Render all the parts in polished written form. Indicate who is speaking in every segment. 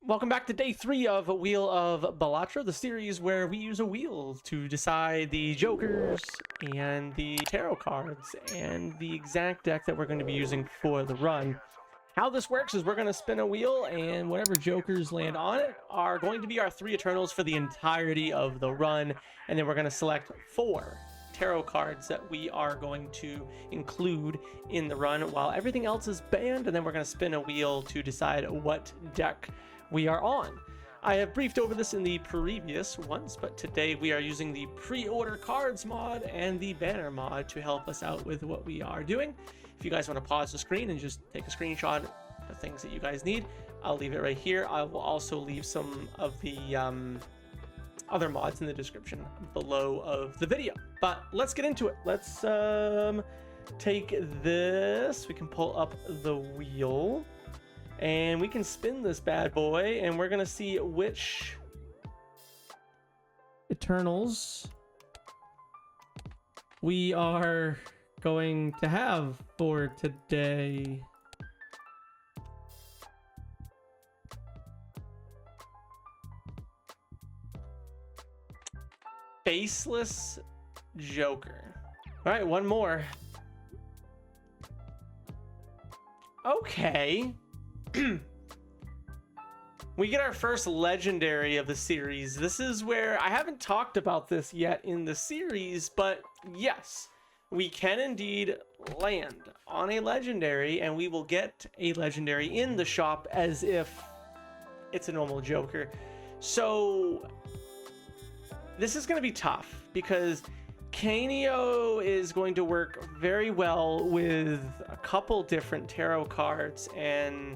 Speaker 1: Welcome back to day 3 of Wheel of Balatro, the series where we use a wheel to decide the jokers and the tarot cards and the exact deck that we're going to be using for the run. How this works is we're going to spin a wheel, and whatever jokers land on it are going to be our 3 Eternals for the entirety of the run, and then we're going to select 4 tarot cards that we are going to include in the run while everything else is banned, and then we're going to spin a wheel to decide what deck we are on. I have briefed over this in the previous ones, but today we are using the Preorder Cards mod and the Banner mod to help us out with what we are doing. If you guys want to pause the screen and just take a screenshot of the things that you guys need, I'll leave it right here. I will also leave some of the other mods in the description below of the video. But let's get into it. Let's take this. We can pull up the wheel. And we can spin this bad boy, and we're gonna see which Eternals we are going to have for today. Faceless Joker. All right, one more. Okay. We get our first legendary of the series. This is where I haven't talked about this yet in the series, but yes, we can indeed land on a legendary, and we will get a legendary in the shop as if it's a normal Joker. So this is going to be tough because Canio is going to work very well with a couple different tarot cards, and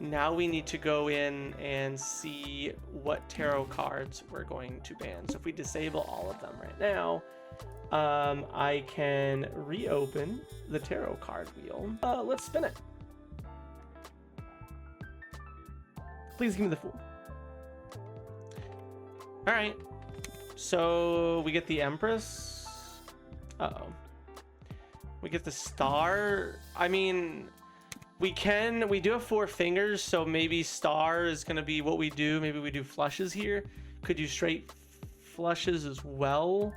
Speaker 1: now we need to go in and see what tarot cards we're going to ban. So if we disable all of them right now, I can reopen the tarot card wheel. Let's spin it. Please give me the Fool. All right. So we get the Empress. Uh-oh. We get the Star. I mean, we do have 4 fingers, so maybe Star is going to be what we do. Maybe we do flushes here. Could do straight flushes as well.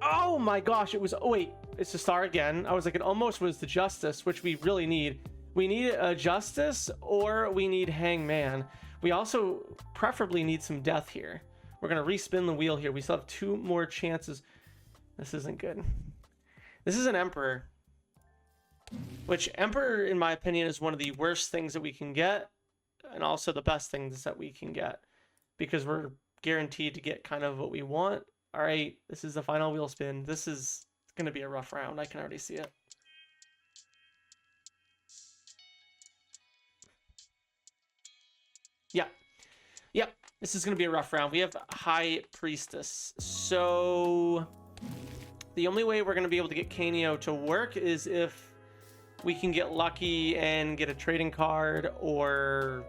Speaker 1: Oh my gosh, it was, oh wait, it's the Star again. I was like, it almost was the Justice, which we really need. We need a Justice, or we need Hangman. We also preferably need some Death here. We're going to respin the wheel here. We still have 2 more chances. This isn't good. This is an Emperor. Which, Emperor, in my opinion, is one of the worst things that we can get, and also the best things that we can get, because we're guaranteed to get kind of what we want. All right, this is the final wheel spin. This is going to be a rough round. I can already see it. Yep, this is going to be a rough round. We have High Priestess. So the only way we're going to be able to get Canio to work is if we can get lucky and get a trading card, or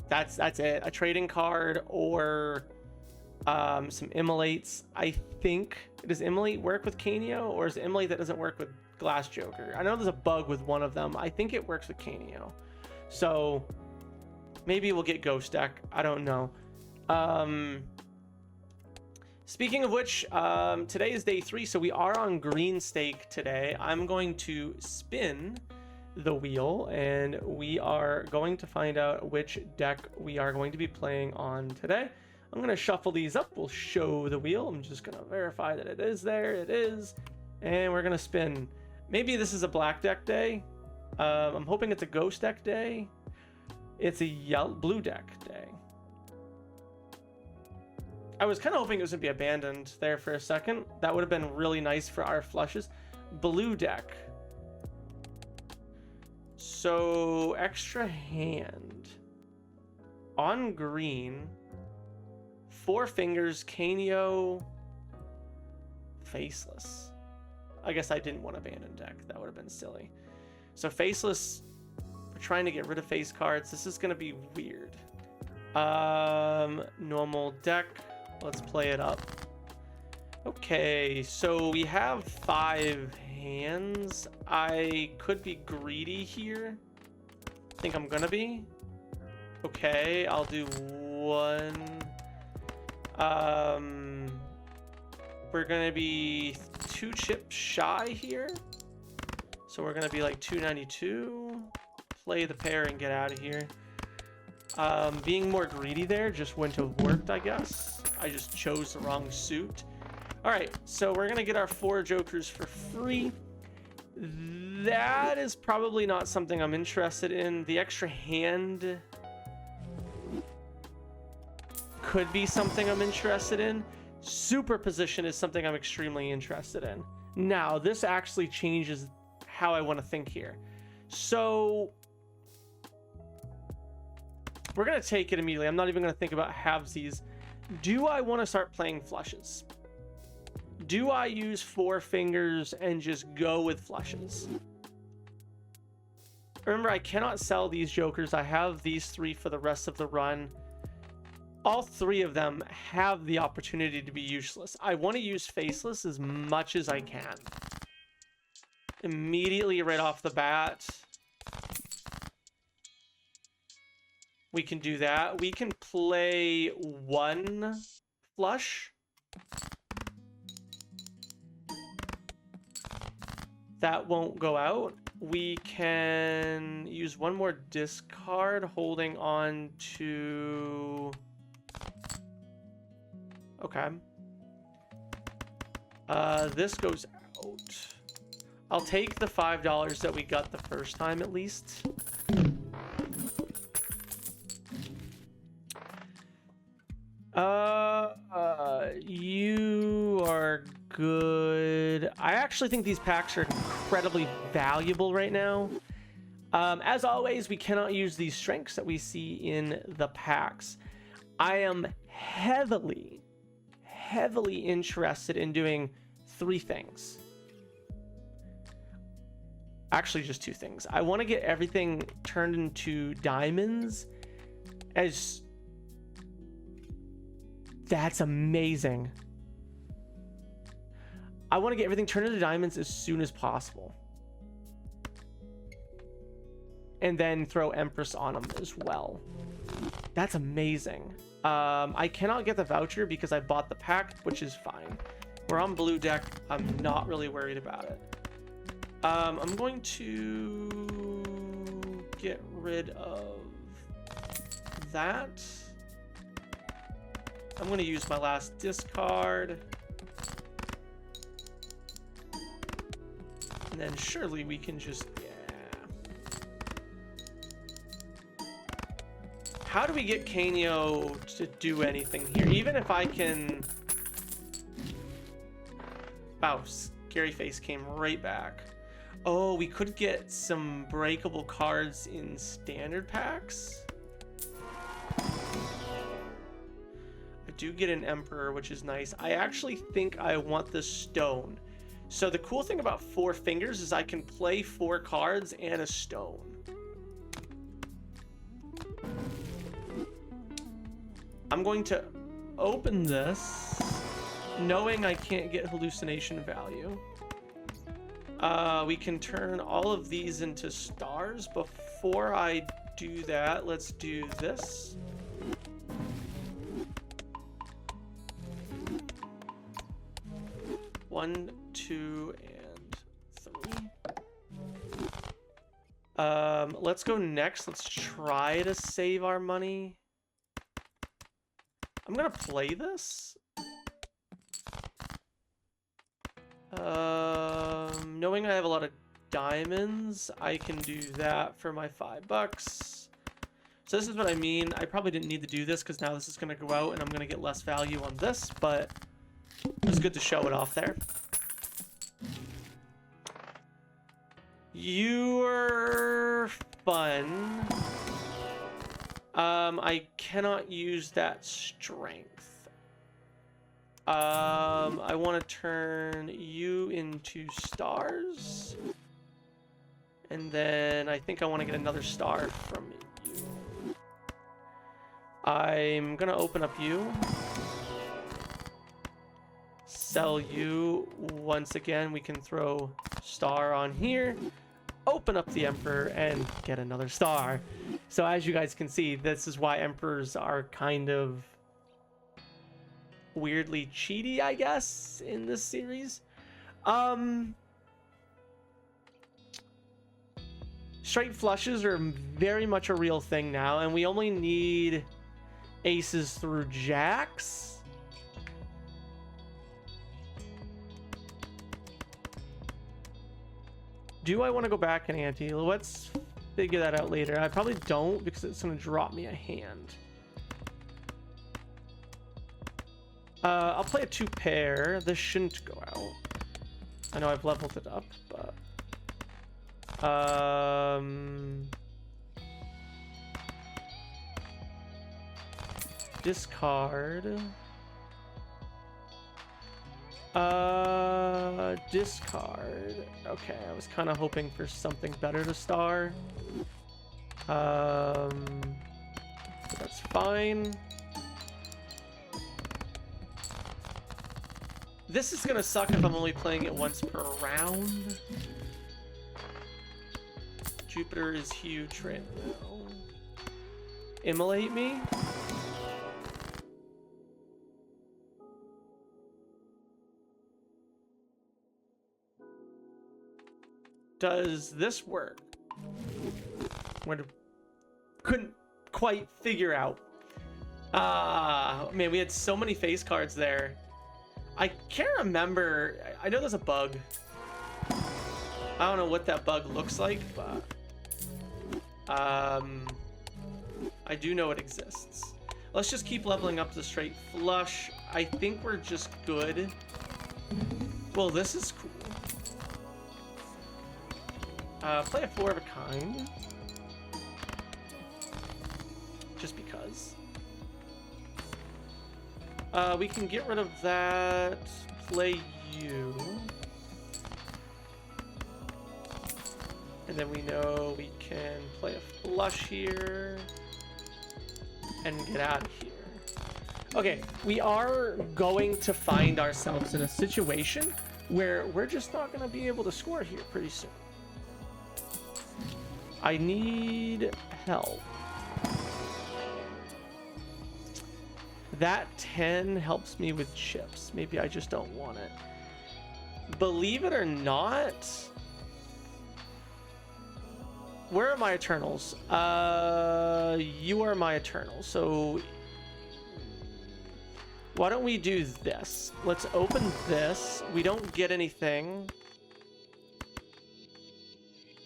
Speaker 1: that's it. A trading card or some Immolates. I think, does Immolate work with Canio, or is it Immolate that doesn't work with Glass Joker? I know there's a bug with one of them. I think it works with Canio. So maybe we'll get Ghost Deck. I don't know. Speaking of which, today is day 3, so we are on green stake today. I'm going to spin the wheel, and we are going to find out which deck we are going to be playing on today. I'm going to shuffle these up. We'll show the wheel. I'm just going to verify that it is there. It is. And we're going to spin. Maybe this is a black deck day. I'm hoping it's a ghost deck day. It's a blue deck day. I was kind of hoping it was going to be abandoned there for a second. That would have been really nice for our flushes. Blue deck. So, extra hand. On green. 4 fingers, Canio, Faceless. I guess I didn't want abandon deck. That would have been silly. So, Faceless, we're trying to get rid of face cards. This is going to be weird. Normal deck. Let's play it up. Okay, so we have 5 hands. I could be greedy here. I think I'm gonna be. Okay, I'll do one. We're gonna be 2 chips shy here. So we're gonna be like 292. Play the pair and get out of here. Being more greedy there just wouldn't have worked, I guess. I just chose the wrong suit. All right, so we're gonna get our 4 jokers for free. That is probably not something I'm interested in. The extra hand could be something I'm interested in. Superposition is something I'm extremely interested in. Now, this actually changes how I want to think here. So we're going to take it immediately. I'm not even going to think about halvesies. Do I want to start playing flushes? Do I use 4 fingers and just go with flushes? Remember, I cannot sell these jokers. I have these 3 for the rest of the run. All 3 of them have the opportunity to be useless. I want to use faceless as much as I can. Immediately right off the bat, we can do that. We can play 1 flush. That won't go out. We can use 1 more discard, holding on to... Okay. This goes out. I'll take the $5 that we got the first time at least. You are good. I actually think these packs are incredibly valuable right now. As always, we cannot use these strengths that we see in the packs. I am heavily interested in doing 3 things. Actually, just 2 things. I want to get everything turned into diamonds as... That's amazing. I want to get everything turned into diamonds as soon as possible. And then throw Empress on them as well. That's amazing. I cannot get the voucher because I bought the pack, which is fine. We're on blue deck. I'm not really worried about it. I'm going to get rid of that. I'm going to use my last discard. And then surely we can just... How do we get Kanyo to do anything here? Even if I can... Wow, Scary Face came right back. Oh, we could get some breakable cards in standard packs. I do get an Emperor, which is nice. I actually think I want the stone. So the cool thing about 4 fingers is I can play 4 cards and a stone. I'm going to open this, knowing I can't get hallucination value. We can turn all of these into stars. Before I do that, let's do this. One, 2, and 3. Let's go next. Let's try to save our money. I'm gonna play this. Knowing I have a lot of diamonds, I can do that for my $5. So this is what I mean. I probably didn't need to do this because now this is gonna go out and I'm gonna get less value on this, but it was good to show it off there. You're fun. I cannot use that strength. I want to turn you into stars. And then I think I want to get another star from you. I'm going to open up you. Sell you. Once again, we can throw star on here. Open up the Emperor and get another star. So as you guys can see, this is why Emperors are kind of weirdly cheaty, I guess, in this series. Straight flushes are very much a real thing now, and we only need aces through jacks. Do I want to go back and ante? Let's figure that out later. I probably don't, because it's going to drop me a hand. I'll play a 2-pair. This shouldn't go out. I know I've leveled it up, but... discard. Discard. Okay, I was kind of hoping for something better to star. But that's fine. This is gonna suck if I'm only playing it once per round. Jupiter is huge right now. Immolate me? Does this work? Couldn't quite figure out. Man, we had so many face cards there. I can't remember. I know there's a bug. I don't know what that bug looks like, but I do know it exists. Let's just keep leveling up the straight flush. I think we're just good. Well, this is cool. Play a 4 of a kind. Just because. We can get rid of that. Play you. And then we know we can play a flush here. And get out of here. Okay, we are going to find ourselves in a situation where we're just not going to be able to score here pretty soon. I need help. That 10 helps me with chips. Maybe I just don't want it. Believe it or not, where are my Eternals? You are my Eternals. So why don't we do this? Let's open this. We don't get anything.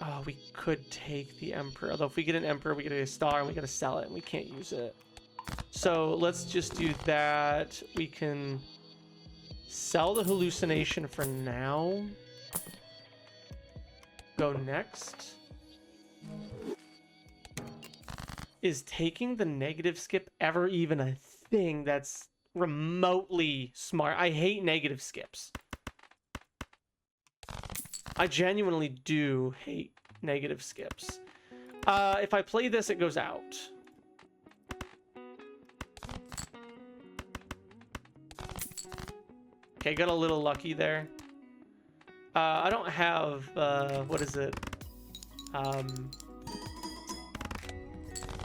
Speaker 1: Oh, we could take the Emperor. Although if we get an Emperor, we get a star and we gotta sell it and we can't use it. So let's just do that. We can sell the hallucination for now. Go next. Is taking the negative skip ever even a thing that's remotely smart? I hate negative skips. I genuinely do hate negative skips. If I play this, it goes out. Okay, got a little lucky there. I don't have, what is it?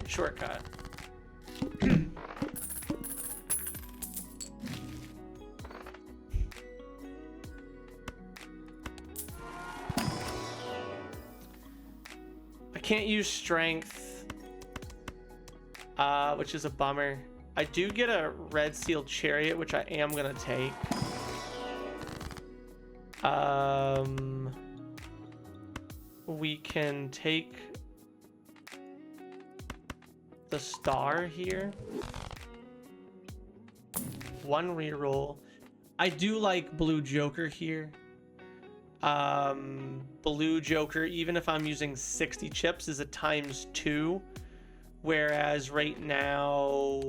Speaker 1: Shortcut. I can't use strength, which is a bummer. I do get a red sealed chariot, which I am gonna take. We can take the star here. One reroll. I do like blue Joker here. Blue Joker, even if I'm using 60 chips, is a ×2, whereas right now,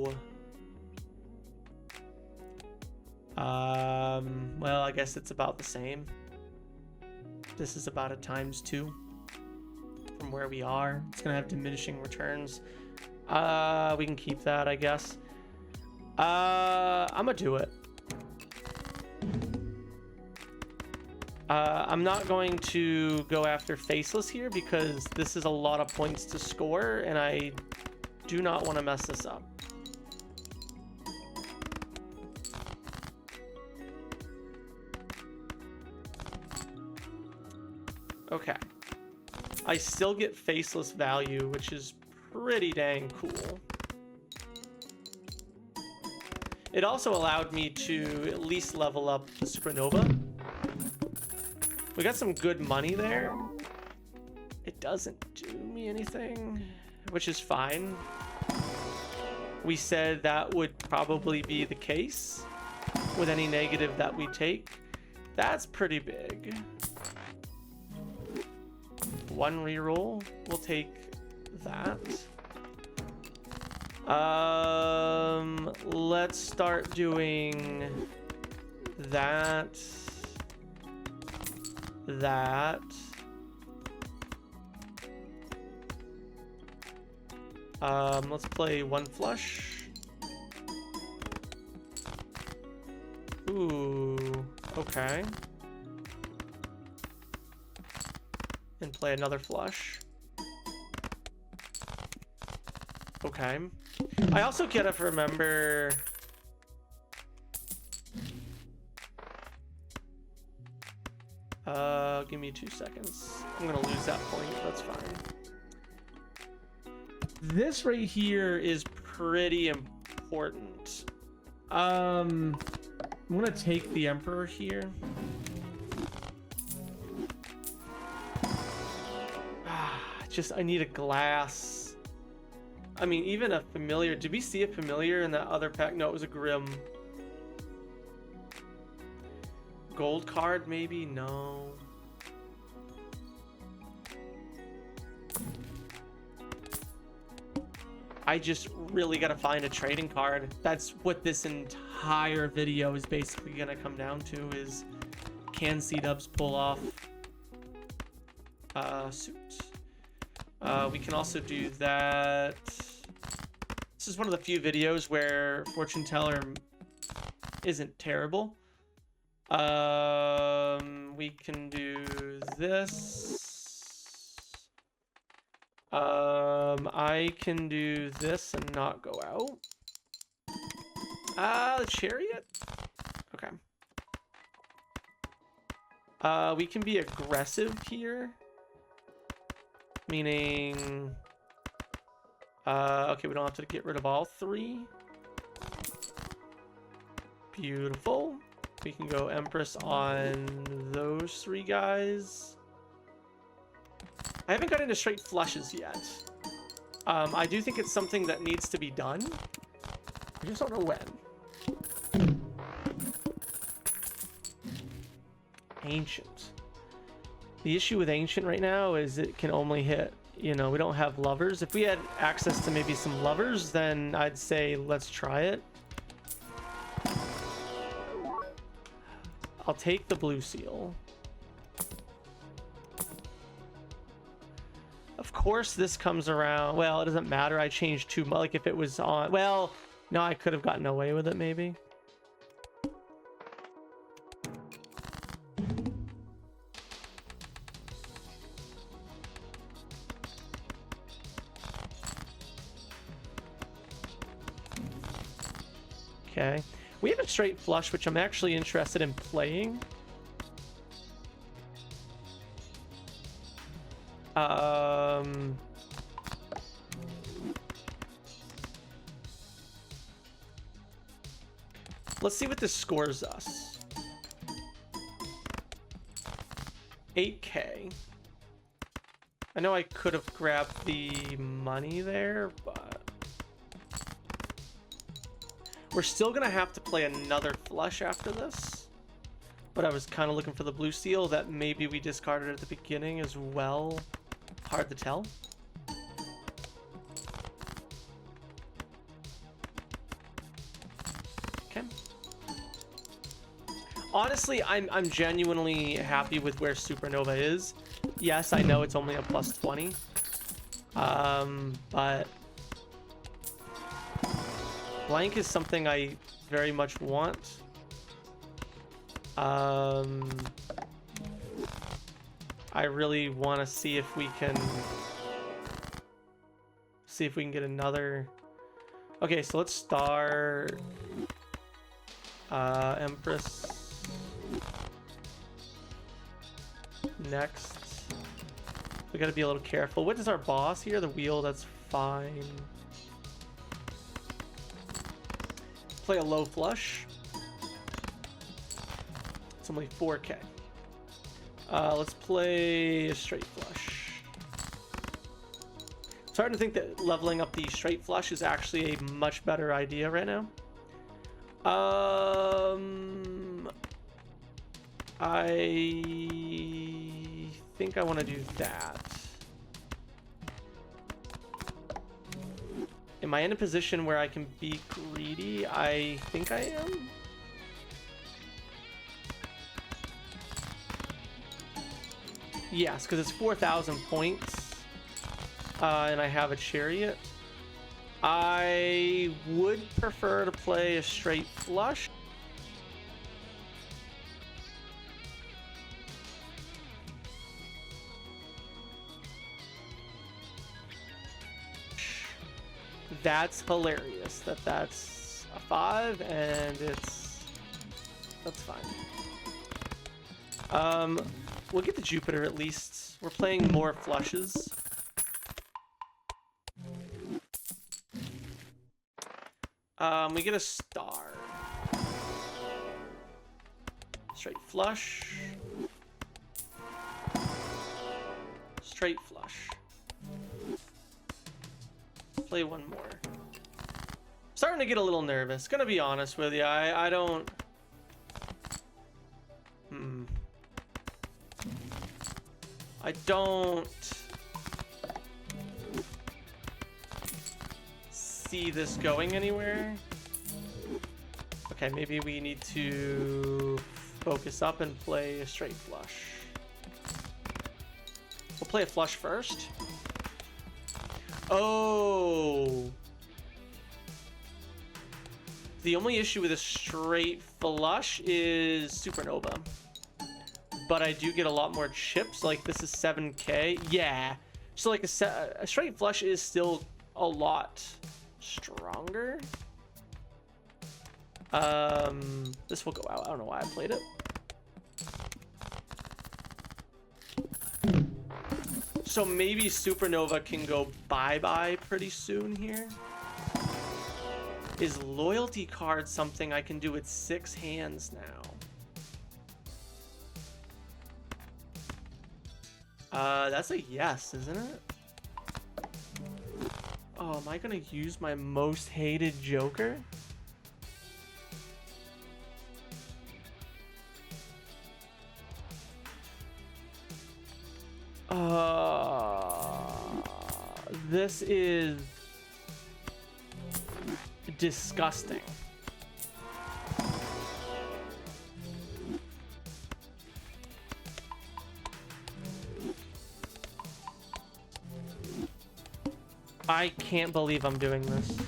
Speaker 1: well, I guess it's about the same. This is about a ×2 from where we are. It's gonna have diminishing returns. We can keep that, I guess. I'm gonna do it. I'm not going to go after Faceless here because this is a lot of points to score, and I do not want to mess this up. Okay. I still get Faceless value, which is pretty dang cool. It also allowed me to at least level up the Supernova. We got some good money there. It doesn't do me anything, which is fine. We said that would probably be the case with any negative that we take. That's pretty big. One reroll. We'll take that. Let's start doing that. Let's play one flush. Ooh, okay. And play another flush. Okay. I also gotta remember. Give me 2 seconds. I'm gonna lose that point. That's fine. This right here is pretty important. I'm gonna take the Emperor here. I need a glass. I mean, even a familiar. Did we see a familiar in that other pack? No, it was a Grim. Gold card, maybe? No. I just really gotta find a trading card. That's what this entire video is basically gonna come down to, is can C-Dubs pull off suit? We can also do that. This is one of the few videos where Fortune Teller isn't terrible. We can do this. I can do this and not go out. The Chariot? Okay. We can be aggressive here. Meaning... okay, we don't have to get rid of all three. Beautiful. We can go Empress on those three guys. I haven't got into straight flushes yet. I do think it's something that needs to be done. I just don't know when. Ancient. The issue with Ancient right now is it can only hit, you know, we don't have lovers. If we had access to maybe some lovers, then I'd say let's try it. I'll take the blue seal. Of course this comes around. Well, it doesn't matter. I changed too much. Like if it was on... Well, no, I could have gotten away with it maybe. Okay. We have a straight flush, which I'm actually interested in playing. Let's see what this scores us. 8K. I know I could have grabbed the money there, but... We're still going to have to play another flush after this. But I was kind of looking for the blue seal that maybe we discarded at the beginning as well. Hard to tell. Okay. Honestly, I'm genuinely happy with where Supernova is. Yes, I know it's only a plus 20. But... Blank is something I very much want. I really want to see if we can get another. Okay, so let's start Empress next. We got to be a little careful. What is our boss here? The wheel, that's fine. Play a low flush. It's only 4K. Let's play a straight flush. Starting to think that leveling up the straight flush is actually a much better idea right now. I think I want to do that. Am I in a position where I can be greedy? I think I am. Yes, because it's 4,000 points, and I have a chariot. I would prefer to play a straight flush. That's hilarious. That's a 5, and that's fine. We'll get the Jupiter at least. We're playing more flushes. We get a star. Straight flush. Straight flush. Play one more. Starting to get a little nervous. Gonna be honest with you. I don't. I don't see this going anywhere. Okay, maybe we need to focus up and play a straight flush. We'll play a flush first. Oh. The only issue with a straight flush is Supernova. But I do get a lot more chips. Like, this is 7K. Yeah. So, like, a straight flush is still a lot stronger. This will go out. I don't know why I played it. So maybe Supernova can go bye-bye pretty soon here. Is Loyalty Card something I can do with 6 hands now? That's a yes, isn't it? Oh, am I gonna use my most hated Joker? This is disgusting. I can't believe I'm doing this.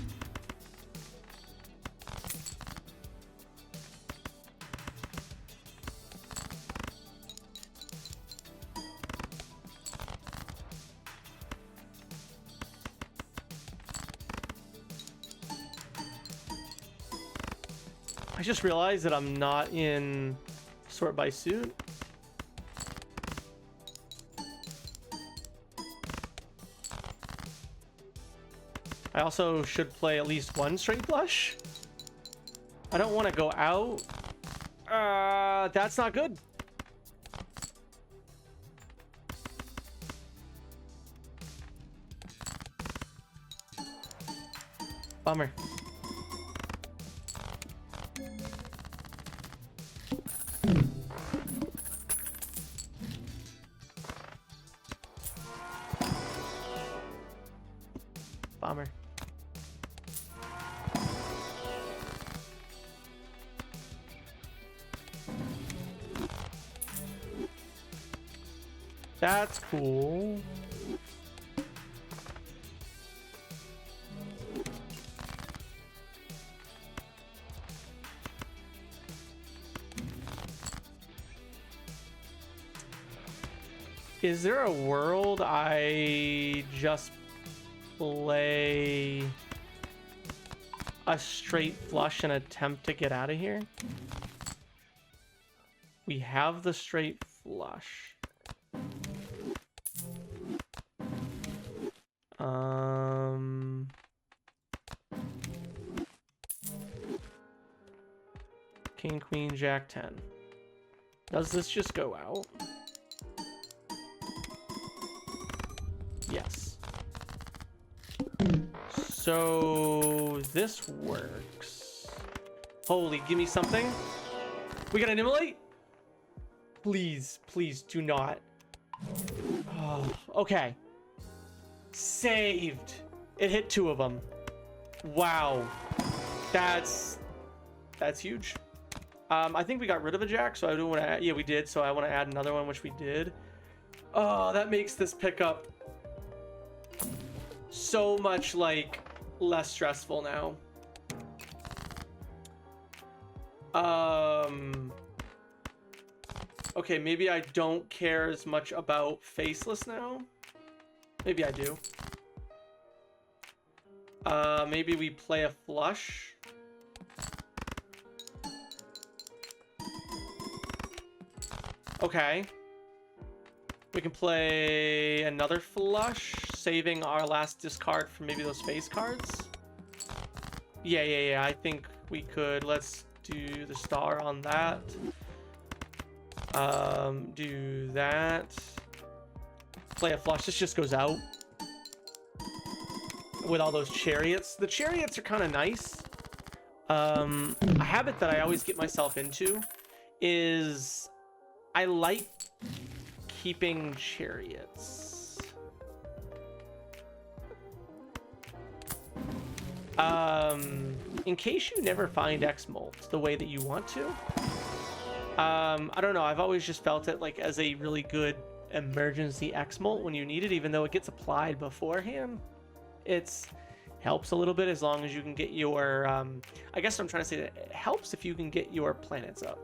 Speaker 1: I just realized that I'm not in sort by suit. I also should play at least one straight flush. I don't want to go out. That's not good. Bummer. Bummer. That's cool. Is there a world I just play a straight flush and attempt to get out of here? We have the straight flush. King, queen, jack, 10. Does this just go out? Yes. So this works. Holy, give me something. We got an immolate? Please, please do not. Oh, okay. Saved. It hit 2 of them. Wow. That's huge. I think we got rid of a jack, so I don't want to add, yeah, we did, so I want to add another one, which we did. Oh, that makes this pickup so much, like, less stressful now. Okay, maybe I don't care as much about faceless now. Maybe I do. Maybe we play a flush. Okay. We can play another flush, saving our last discard for maybe those face cards. Yeah, I think we could. Let's do the star on that. Do that. Play a flush. This just goes out. With all those chariots. The chariots are kind of nice. A habit that I always get myself into is I like keeping chariots. In case you never find X-Molt the way that you want to. I don't know. I've always just felt it like as a really good emergency X-Molt when you need it, even though it gets applied beforehand. It's helps a little bit as long as you can get your I guess what I'm trying to say, that it helps if you can get your planets up.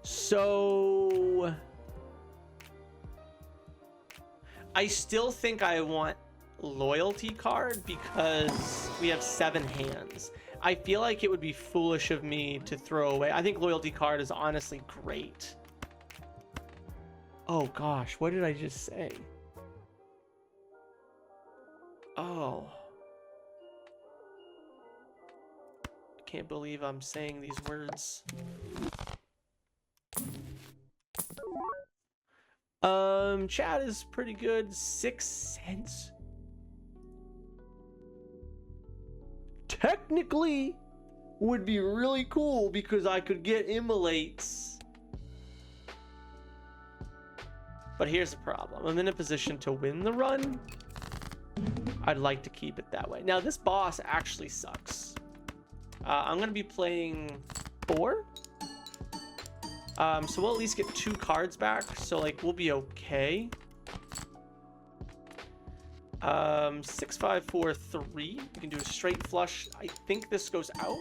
Speaker 1: So I still think I want loyalty card because we have 7 hands. I feel like it would be foolish of me to throw away. I think loyalty card is honestly great. Oh gosh, what did I just say? Oh. I can't believe I'm saying these words. Chat is pretty good. 6 cents. Technically would be really cool because I could get immolates. But here's the problem. I'm in a position to win the run. I'd like to keep it that way. Now this boss actually sucks. I'm gonna be playing 4. So we'll at least get 2 cards back. So like we'll be okay. 6, 5, 4, 3. We can do a straight flush. I think this goes out.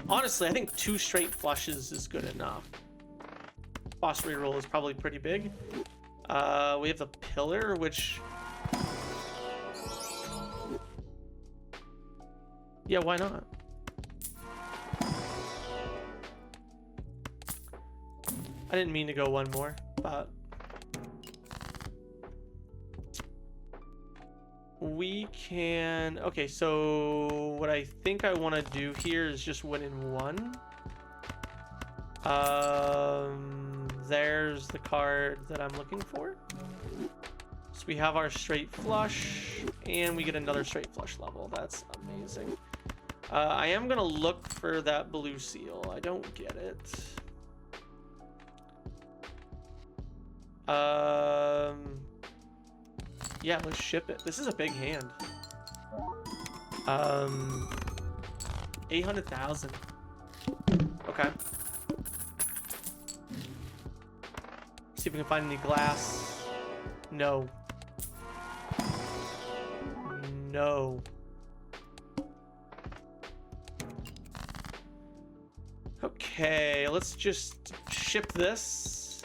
Speaker 1: Honestly, I think 2 straight flushes is good enough. Boss reroll is probably pretty big. We have the pillar, which... yeah, why not? I didn't mean to go one more, but... we can... okay, so what I think I want to do here is just win in 1. There's the card that I'm looking for. So we have our straight flush, and we get another straight flush level. That's amazing. I am going to look for that blue seal. I don't get it. Yeah, let's ship it. This is a big hand. 800,000. Okay. See if we can find any glass. No. No. Okay. Okay, let's just ship this.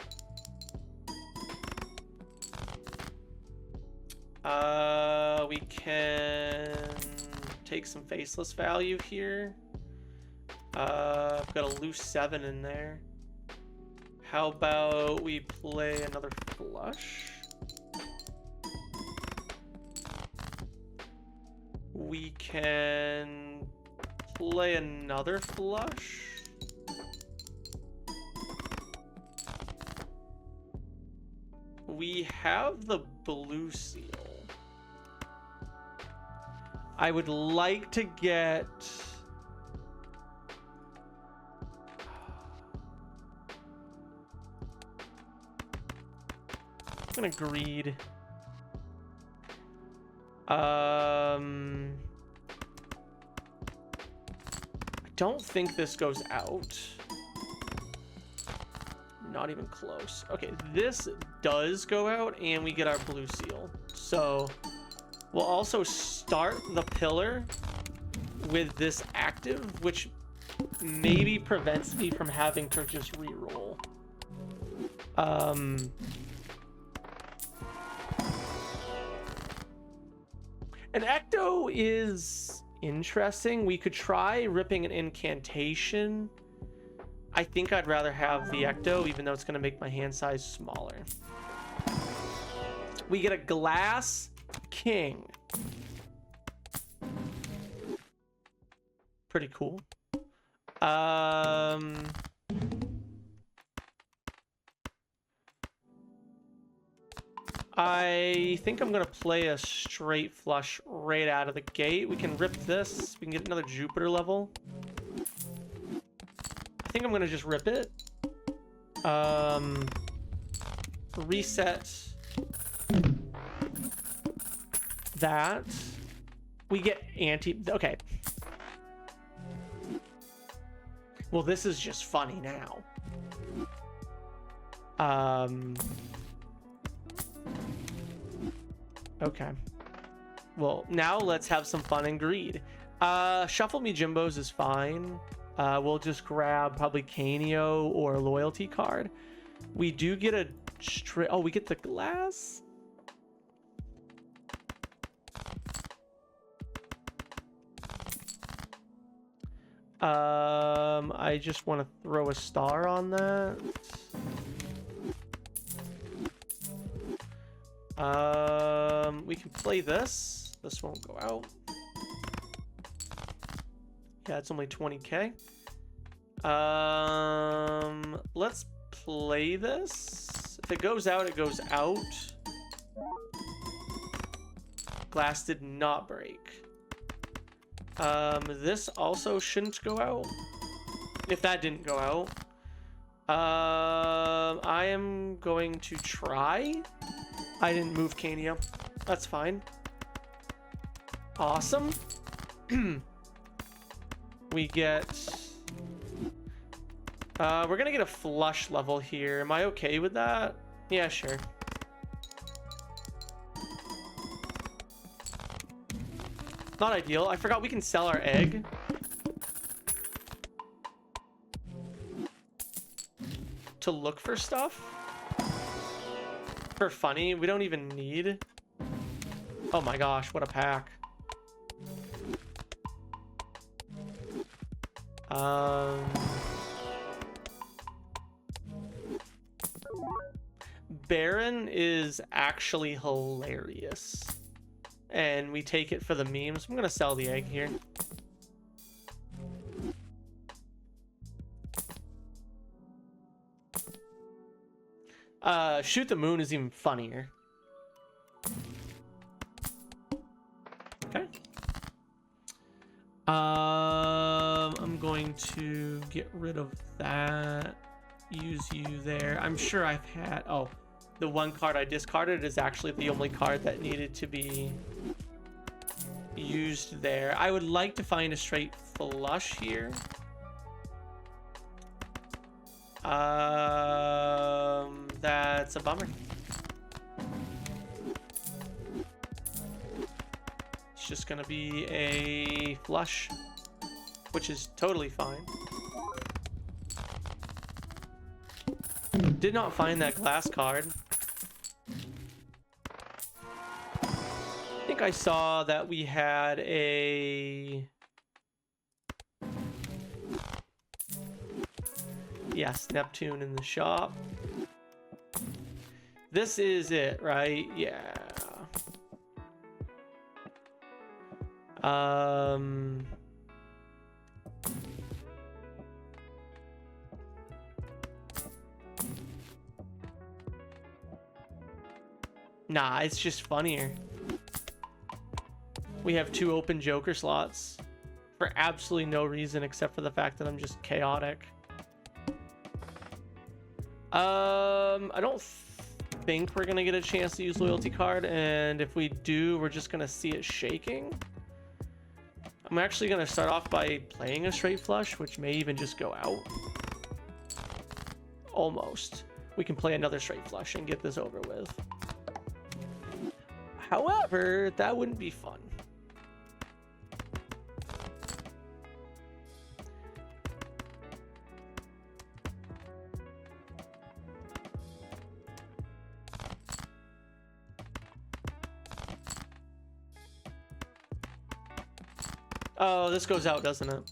Speaker 1: We can take some faceless value here. I've got a loose 7 in there. How about we play another flush? We can play another flush. We have the blue seal. I would like to get... I'm gonna greed. I don't think this goes out. Not even close. Okay, this does go out and we get our blue seal. So we'll also start the pillar with this active, which maybe prevents me from having to just reroll. An Ecto is interesting. We could try ripping an incantation. I think I'd rather have the Ecto, even though it's going to make my hand size smaller. We get a glass king. Pretty cool. I think I'm going to play a straight flush right out of the gate. We can rip this. We can get another Jupiter level. I think I'm going to just rip it. Reset that. We get anti... Okay. Well, this is just funny now. Okay. Well, now let's have some fun and greed. Shuffle Me Jimbos is fine. We'll just grab probably Canio or a loyalty card. We do get a straight... Oh, we get the glass? I just want to throw a star on that. We can play this. This won't go out. Yeah, it's only 20k. Let's play this. If it goes out, it goes out. Glass did not break. This also shouldn't go out. If that didn't go out. I am going to try. I didn't move Canio. That's fine. Awesome. We get... we're gonna get a flush level here. Am I okay with that? Yeah, sure. Not ideal. I forgot we can sell our egg. To look for stuff. For funny. We don't even need... Oh my gosh, what a pack. Baron is actually hilarious. And we take it for the memes. I'm gonna sell the egg here. Shoot the Moon is even funnier. Okay. I'm going to get rid of that. Use you there. I'm sure I've had... Oh, the one card I discarded is actually the only card that needed to be used there. I would like to find a straight flush here. That's a bummer. It's just gonna be a flush, which is totally fine. Did not find that glass card. I think I saw that we had a... Yes, Neptune in the shop. This is it, right? Yeah. Nah, it's just funnier. We have 2 open Joker slots for absolutely no reason except for the fact that I'm just chaotic. I don't think we're gonna get a chance to use loyalty card, and if we do, we're just gonna see it shaking. I'm actually gonna start off by playing a straight flush, which may even just go out. Almost. We can play another straight flush and get this over with. However, that wouldn't be fun. Oh, this goes out, doesn't it?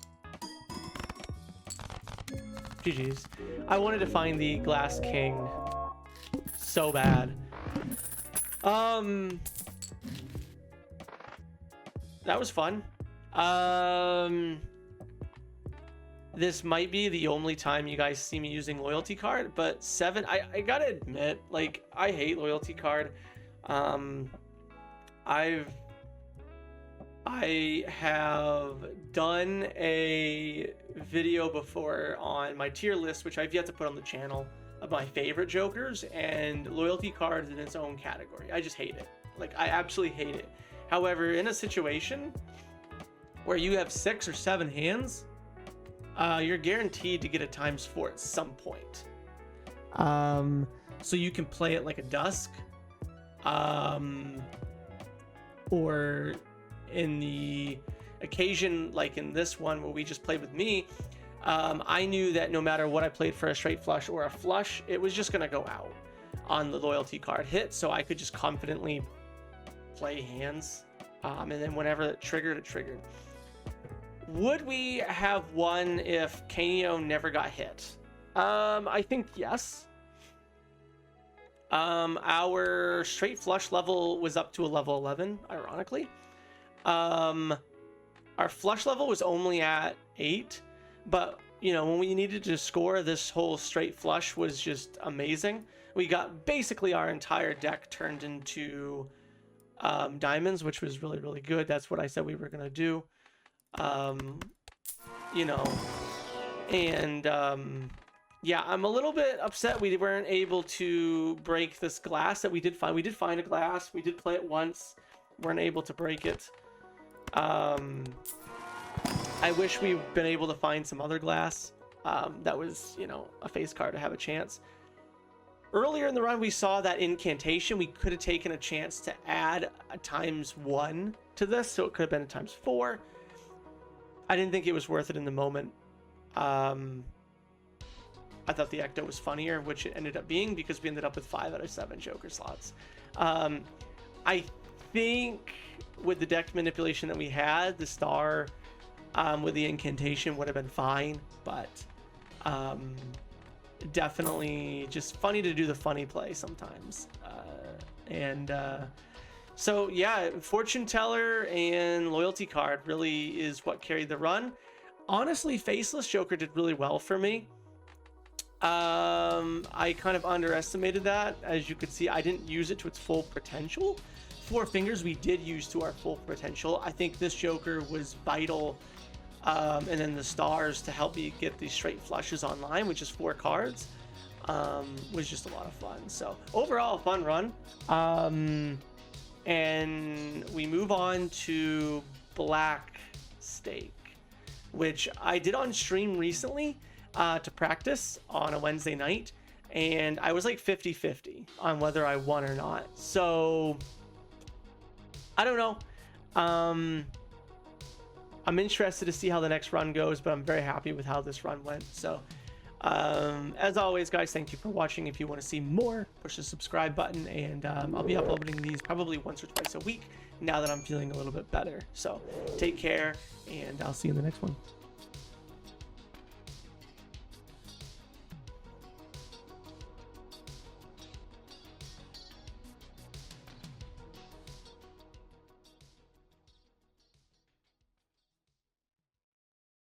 Speaker 1: GG's. I wanted to find the Glass King so bad. That was fun. This might be the only time you guys see me using loyalty card, but 7, I gotta admit, like, I hate loyalty card. I have done a video before on my tier list, which I've yet to put on the channel, of my favorite Jokers, and loyalty cards in its own category. I just hate it. Like, I absolutely hate it. However, in a situation where you have 6 or 7 hands, you're guaranteed to get a ×4 at some point. So you can play it like a Dusk, or in the occasion like in this one where we just played with me, I knew that no matter what I played for a straight flush or a flush, it was just gonna go out on the loyalty card hit, so I could just confidently play hands, and then whenever it triggered, it triggered. Would we have won if Kaneo never got hit? I think yes. Our straight flush level was up to a level 11, ironically. Our flush level was only at 8, but you know, when we needed to score, this whole straight flush was just amazing. We got basically our entire deck turned into diamonds, which was really, really good. That's what I said we were gonna do. You know, and yeah, I'm a little bit upset we weren't able to break this glass that we did find. We did find a glass. We did play it once. Weren't able to break it. I wish we'd been able to find some other glass that was, you know, a face card to have a chance. Earlier in the run, we saw that incantation. We could have taken a chance to add a ×1 to this, so it could have been a ×4. I didn't think it was worth it in the moment. I thought the Ecto was funnier, which it ended up being, because we ended up with 5 out of 7 Joker slots. I think with the deck manipulation that we had, the star with the incantation would have been fine, but definitely just funny to do the funny play sometimes. So yeah, fortune teller and loyalty card really is what carried the run. Honestly, faceless Joker did really well for me. I kind of underestimated that. As you could see, I didn't use it to its full potential. 4 fingers we did use to our full potential. I think this Joker was vital, and then the stars to help me get these straight flushes online, which is 4 cards, was just a lot of fun. So overall, a fun run. And we move on to Black Stake, which I did on stream recently to practice on a Wednesday night, and I was like 50-50 on whether I won or not. So I don't know. I'm interested to see how the next run goes, but I'm very happy with how this run went. So As always, guys, thank you for watching. If you want to see more, push the subscribe button, and I'll be uploading these probably once or twice a week now that I'm feeling a little bit better. So take care, and I'll see you in the next one.